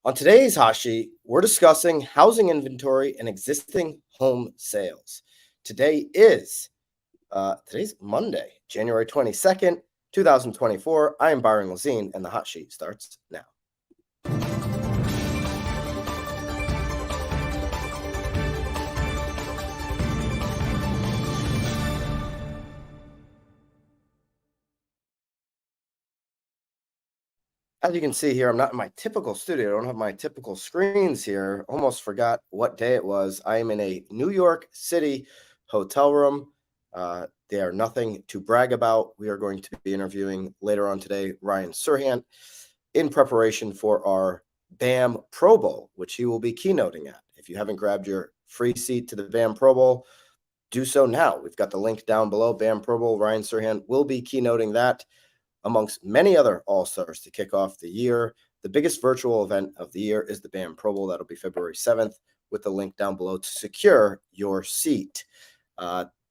On today's hot sheet, we're discussing housing inventory and existing home sales. Today's Monday, January 22nd, 2024. I am Byron Lazine, and the hot sheet starts now. As you can see here, I'm not in my typical studio. I don't have my typical screens here. Almost forgot what day it was. I am in a New York City hotel room. They are nothing to brag about. We are going to be interviewing later on today Ryan Serhant in preparation for our BAM Pro Bowl, which he will be keynoting at. If you haven't grabbed your free seat to the BAM Pro Bowl, do so now. We've got the link down below. BAM Pro Bowl. Ryan Serhant will be keynoting that, amongst many other All-Stars, to kick off the year. The biggest virtual event of the year is the BAM Pro Bowl. That'll be February 7th, with the link down below to secure your seat.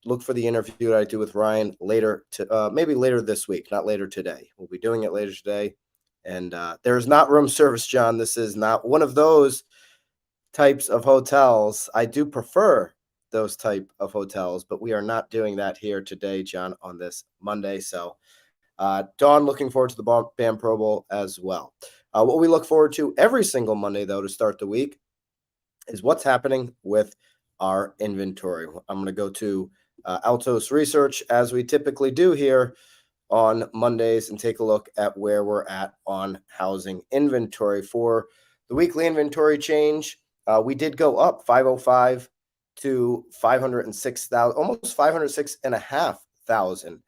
Look for the interview that I do with Ryan maybe later this week, not later today. We'll be doing it later today. And there's not room service, John. This is not one of those types of hotels. I do prefer those type of hotels, but we are not doing that here today, John, on this Monday. So Dawn, looking forward to the BAM Pro Bowl as well. What we look forward to every single Monday, though, to start the week is what's happening with our inventory. I'm going to go to Altos Research, as we typically do here on Mondays, and take a look at where we're at on housing inventory. For the weekly inventory change, we did go up 505 to 506,000, almost 506,500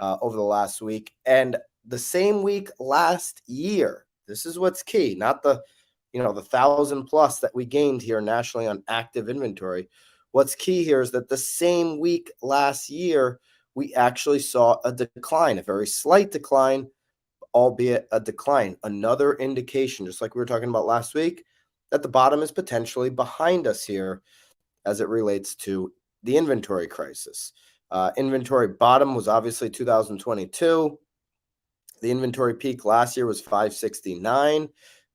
over the last week. And the same week last year, this is what's key, not the 1,000 plus that we gained here nationally on active inventory. What's key here is that the same week last year, we actually saw a decline, a very slight decline, albeit a decline. Another indication, just like we were talking about last week, that the bottom is potentially behind us here as it relates to the inventory crisis. Inventory bottom was obviously 2022. The inventory peak last year was 569.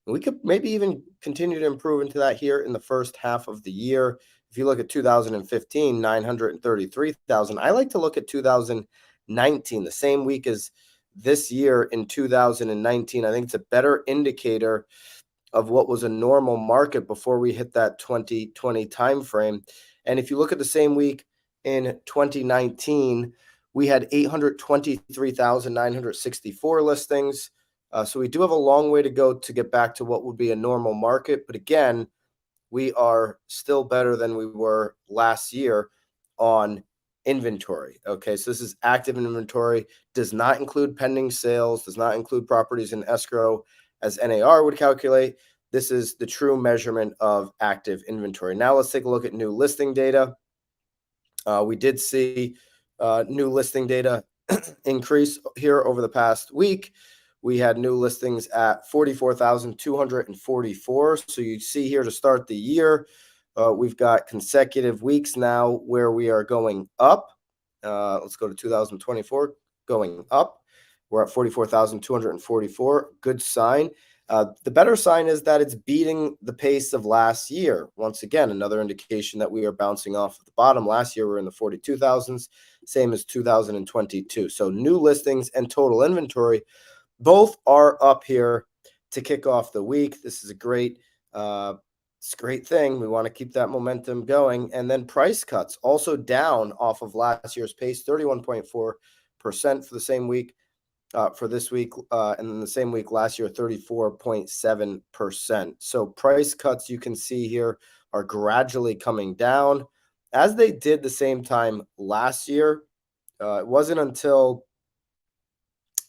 We could maybe even continue to improve into that here in the first half of the year. If you look at 2015, 933,000. I like to look at 2019, the same week as this year in 2019. I think it's a better indicator of what was a normal market before we hit that 2020 timeframe. And if you look at the same week in 2019, we had 823,964 listings. So we do have a long way to go to get back to what would be a normal market. But again, we are still better than we were last year on inventory. Okay, so this is active inventory, does not include pending sales, does not include properties in escrow as NAR would calculate. This is the true measurement of active inventory. Now let's take a look at new listing data. We did see new listing data increase here over the past week. We had new listings at 44,244. So you see here to start the year, we've got consecutive weeks now where we are going up. Let's go to 2024, going up. We're at 44,244. Good sign. The better sign is that it's beating the pace of last year. Once again, another indication that we are bouncing off of the bottom. Last year, we were in the 42,000s, same as 2022. So new listings and total inventory both are up here to kick off the week. This is a great thing. We want to keep that momentum going. And then price cuts also down off of last year's pace, 31.4% for the same week. For this week, and then the same week last year, 34.7%. So price cuts, you can see here, are gradually coming down, as they did the same time last year. It wasn't until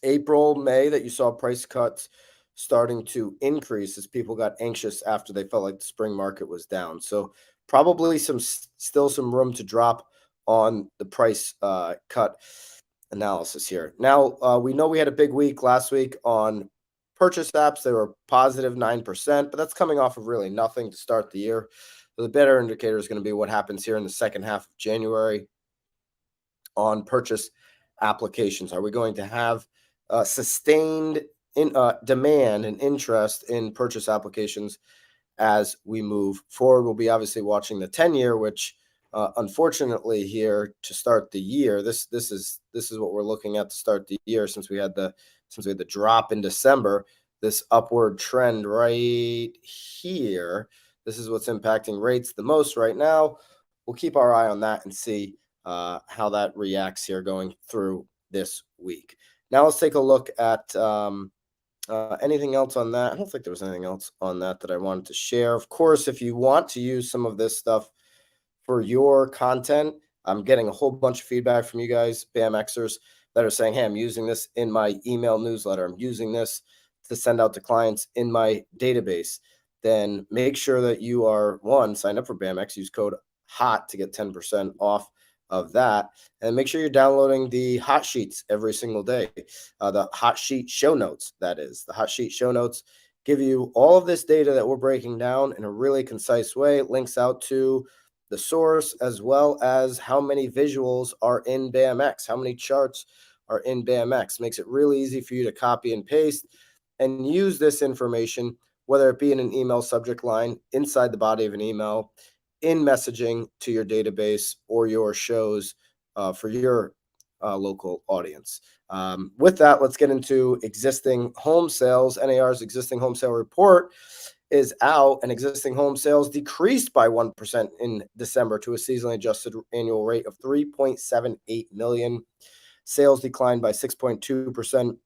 April, May that you saw price cuts starting to increase as people got anxious after they felt like the spring market was down. So probably still some room to drop on the price cut analysis here. Now, we know we had a big week last week on purchase apps. They were positive 9%, but that's coming off of really nothing to start the year. So the better indicator is going to be what happens here in the second half of January on purchase applications. Are we going to have sustained demand and interest in purchase applications as we move forward. We'll be obviously watching the 10-year, which unfortunately here to start the year, this is what we're looking at to start the year since we had the drop in December. This upward trend right here. This is what's impacting rates the most right now. We'll keep our eye on that and see how that reacts here going through this week. Now let's take a look at anything else on that. I don't think there was anything else on that I wanted to share. Of course, if you want to use some of this stuff for your content, I'm getting a whole bunch of feedback from you guys, BAMXers, that are saying, hey, I'm using this in my email newsletter. I'm using this to send out to clients in my database. Then make sure that you are, one, sign up for BAMX, use code HOT to get 10% off of that. And make sure you're downloading the hot sheets every single day. The hot sheet show notes, that is. The hot sheet show notes give you all of this data that we're breaking down in a really concise way. It links out to the source as well as how many visuals are in BAMX, how many charts are in BAMX. Makes it really easy for you to copy and paste and use this information, whether it be in an email subject line, inside the body of an email, in messaging to your database or your shows for your local audience. With that, let's get into existing home sales. NAR's existing home sale report is out, and existing home sales decreased by 1% in December to a seasonally adjusted annual rate of 3.78 million. Sales declined by 6.2%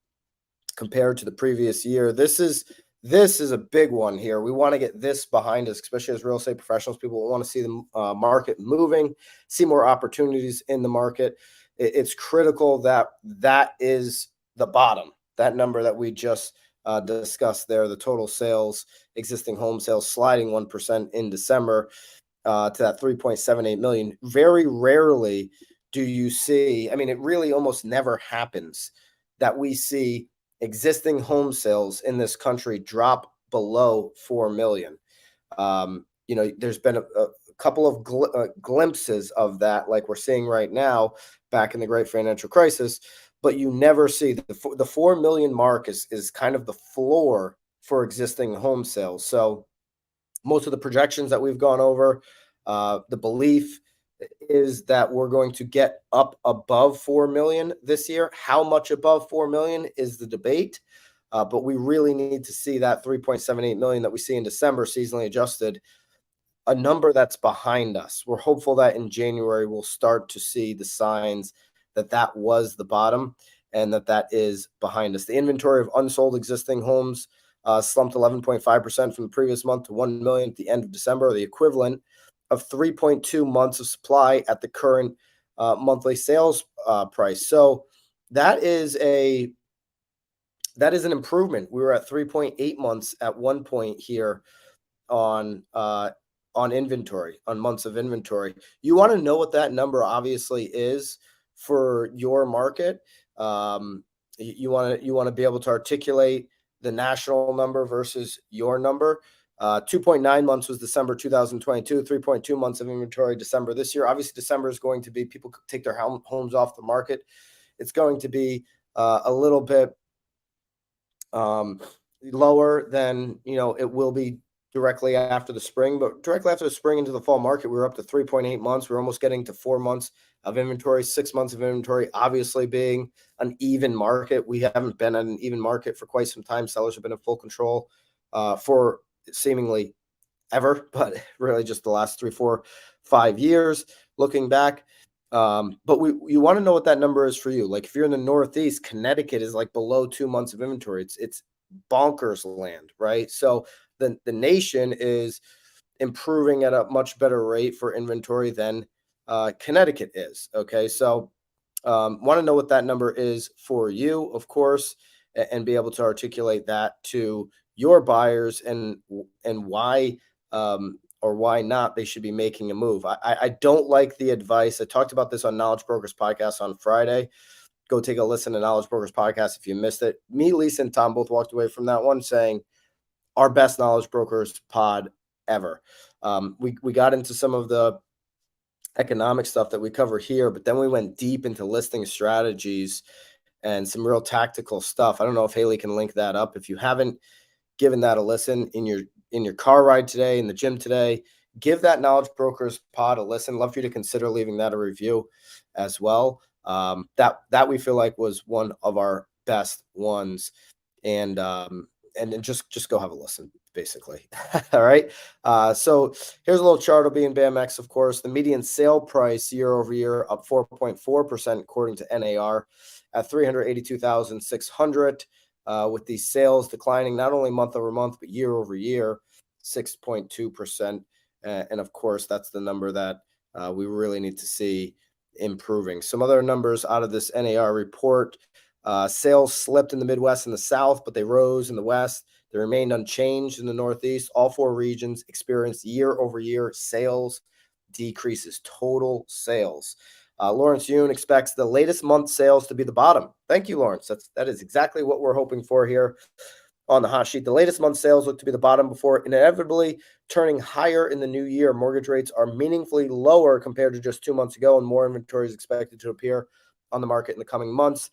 compared to the previous year. This is a big one here. We want to get this behind us, especially as real estate professionals. People want to see the market moving, see more opportunities in the market. It's critical that is the bottom. That number that we just discussed there, the total sales, existing home sales sliding 1% in December to that 3.78 million. Very rarely do you see, I mean, it really almost never happens that we see existing home sales in this country drop below 4 million. There's been a couple of glimpses of that, like we're seeing right now back in the great financial crisis, but you never see the 4 million mark is kind of the floor for existing home sales. So most of the projections that we've gone over, the belief is that we're going to get up above 4 million this year. How much above 4 million is the debate, but we really need to see that 3.78 million that we see in December seasonally adjusted, a number that's behind us. We're hopeful that in January we'll start to see the signs that was the bottom and that is behind us. The inventory of unsold existing homes slumped 11.5% from the previous month to 1 million at the end of December, the equivalent of 3.2 months of supply at the current monthly sales price. So that is an improvement. We were at 3.8 months at one point here on inventory, on months of inventory. You want to know what that number obviously is for your market. You want to be able to articulate the national number versus your number. 2.9 months was December 2022, 3.2 months of inventory December this year. Obviously, December is going to be, people take their homes off the market. It's going to be a little bit lower than, it will be directly after the spring, but directly after the spring into the fall market, we were up to 3.8 months. We're almost getting to 4 months of inventory, 6 months of inventory, obviously being an even market. We haven't been at an even market for quite some time. Sellers have been in full control for seemingly ever, but really just the last 3, 4, 5 years looking back. But you want to know what that number is for you. Like if you're in the Northeast, Connecticut is like below 2 months of inventory. It's bonkers land, right? So the nation is improving at a much better rate for inventory than Connecticut is. Okay. So want to know what that number is for you, of course, and be able to articulate that to your buyers and why or why not they should be making a move. I don't like the advice. I talked about this on Knowledge Brokers podcast on Friday. Go take a listen to Knowledge Brokers podcast if you missed it. Me, Lisa, and Tom both walked away from that one saying our best Knowledge Brokers pod ever. We got into some of the economic stuff that we cover here, but then we went deep into listing strategies and some real tactical stuff. I don't know if Haley can link that up. If you haven't given that a listen in your car ride today, in the gym today, give that Knowledge Brokers pod a listen. Love for you to consider leaving that a review as well. That we feel like was one of our best ones, and then just go have a listen, basically. All right. So here's a little chart of being BAMX. Of course, the median sale price year over year up 4.4% according to NAR at 382,600. With these sales declining not only month over month but year over year, 6.2%. And of course, that's the number that we really need to see improving. Some other numbers out of this NAR report: sales slipped in the Midwest and the South, but they rose in the West. They remained unchanged in the Northeast. All four regions experienced year over year sales decreases, total sales. Lawrence Yun expects the latest month sales to be the bottom. Thank you, Lawrence. That is exactly what we're hoping for here on the hot sheet. The latest month sales look to be the bottom before inevitably turning higher in the new year. Mortgage rates are meaningfully lower compared to just 2 months ago, and more inventory is expected to appear on the market in the coming months.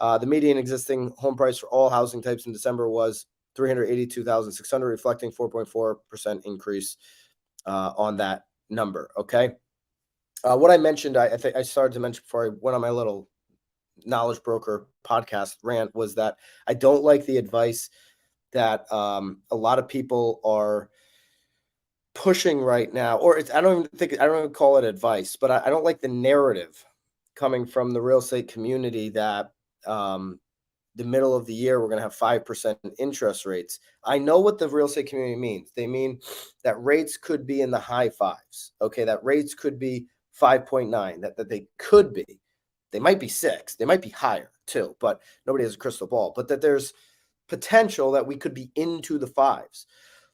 The median existing home price for all housing types in December was 382,600, reflecting 4.4% increase on that number. Okay. What I mentioned, I think I started to mention before I went on my little Knowledge Broker podcast rant, was that I don't like the advice that a lot of people are pushing right now, or I don't even call it advice, but I don't like the narrative coming from the real estate community that the middle of the year we're going to have 5% interest rates. I know what the real estate community means. They mean that rates could be in the high fives. Okay, that rates could be 5.9, that they could be. They might be 6. They might be higher too, but nobody has a crystal ball. But that there's potential that we could be into the fives.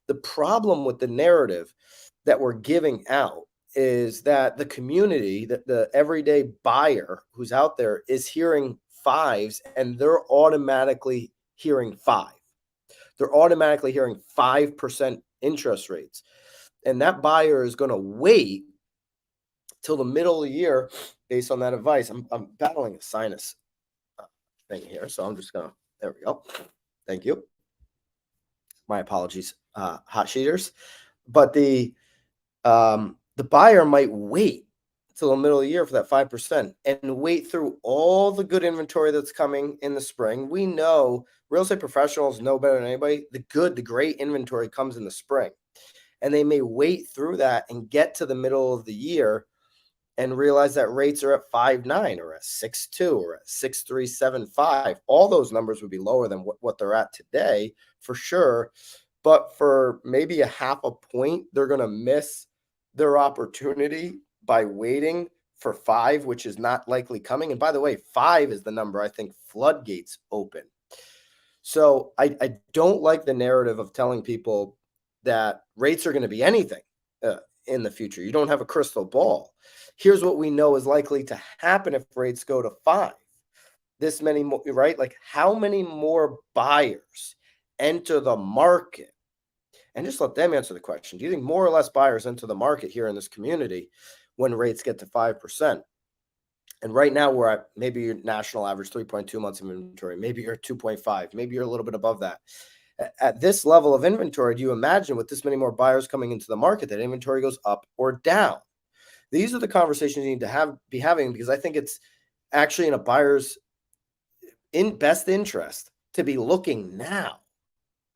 The problem with the narrative that we're giving out is that the community, that the everyday buyer who's out there, is hearing fives, and they're automatically hearing 5. They're automatically hearing 5% interest rates. And that buyer is going to wait till the middle of the year based on that advice. I'm battling a sinus thing here, so I'm just going to, there we go. Thank you. My apologies, hot sheeters. But the buyer might wait till the middle of the year for that 5% and wait through all the good inventory that's coming in the spring. We know, real estate professionals know better than anybody, the great inventory comes in the spring. And they may wait through that and get to the middle of the year and realize that rates are at 5.9 or at 6.2 or at 6.375. All those numbers would be lower than what they're at today for sure. But for maybe a half a point, they're going to miss their opportunity by waiting for 5, which is not likely coming. And by the way, 5 is the number I think floodgates open. So I don't like the narrative of telling people that rates are going to be anything in the future. You don't have a crystal ball. Here's what we know is likely to happen if rates go to 5. This many more, right? Like, how many more buyers enter the market? And just let them answer the question. Do you think more or less buyers enter the market here in this community when rates get to 5%? And right now we're at maybe your national average 3.2 months of inventory. Maybe you're 2.5. Maybe you're a little bit above that. At this level of inventory, do you imagine with this many more buyers coming into the market that inventory goes up or down? These are the conversations you need to be having, because I think it's actually in a buyer's best interest to be looking now.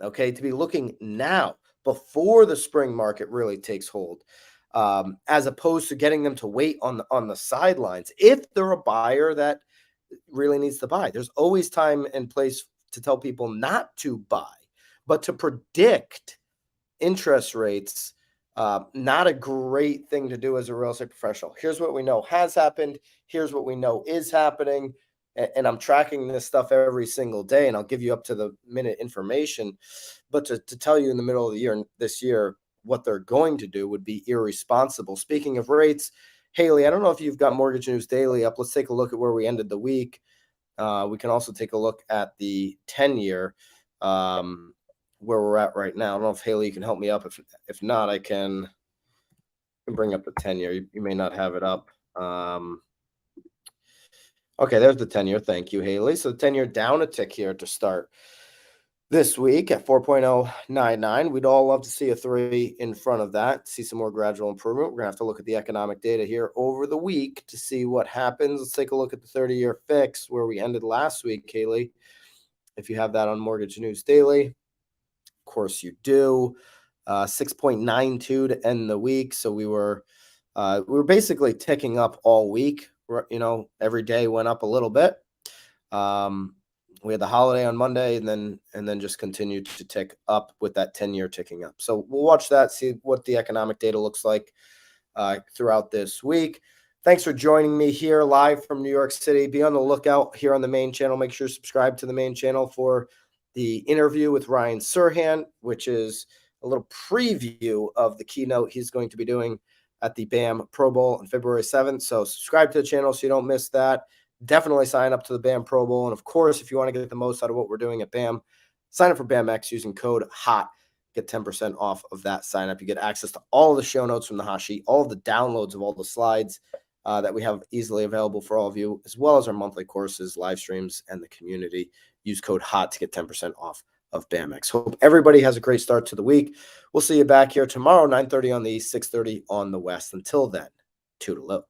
Okay, to be looking now before the spring market really takes hold, as opposed to getting them to wait on the sidelines. If they're a buyer that really needs to buy, there's always time and place to tell people not to buy, but to predict interest rates, not a great thing to do as a real estate professional. Here's what we know has happened. Here's what we know is happening. And I'm tracking this stuff every single day, and I'll give you up to the minute information. But to tell you in the middle of the year, this year, what they're going to do would be irresponsible. Speaking of rates, Haley, I don't know if you've got Mortgage News Daily up. Let's take a look at where we ended the week. We can also take a look at the 10-year, where we're at right now. I don't know if Haley, you can help me up. If not, I can bring up the 10-year. You may not have it up. Okay, there's the 10-year. Thank you, Haley. So the 10-year down a tick here to start this week at 4.099. We'd all love to see a 3 in front of that, see some more gradual improvement. We're going to have to look at the economic data here over the week to see what happens. Let's take a look at the 30-year fix where we ended last week, Haley. If you have that on Mortgage News Daily, of course you do. 6.92 to end the week. So we were basically ticking up all week. Every day went up a little bit. We had the holiday on Monday, and then just continued to tick up with that 10-year ticking up. So we'll watch that, see what the economic data looks like throughout this week. Thanks for joining me here live from New York City. Be on the lookout here on the main channel. Make sure to subscribe to the main channel for the interview with Ryan Serhant, which is a little preview of the keynote he's going to be doing at the BAM Pro Bowl on February 7th. So subscribe to the channel so you don't miss that. Definitely sign up to the BAM Pro Bowl. And of course, if you want to get the most out of what we're doing at BAM, sign up for BAMX using code HOT. Get 10% off of that sign up. You get access to all of the show notes from the hot sheet, all of the downloads of all the slides that we have easily available for all of you, as well as our monthly courses, live streams, and the community. Use code HOT to get 10% off of BAMX. Hope everybody has a great start to the week. We'll see you back here tomorrow, 9:30 on the East, 6:30 on the West. Until then, toodaloo.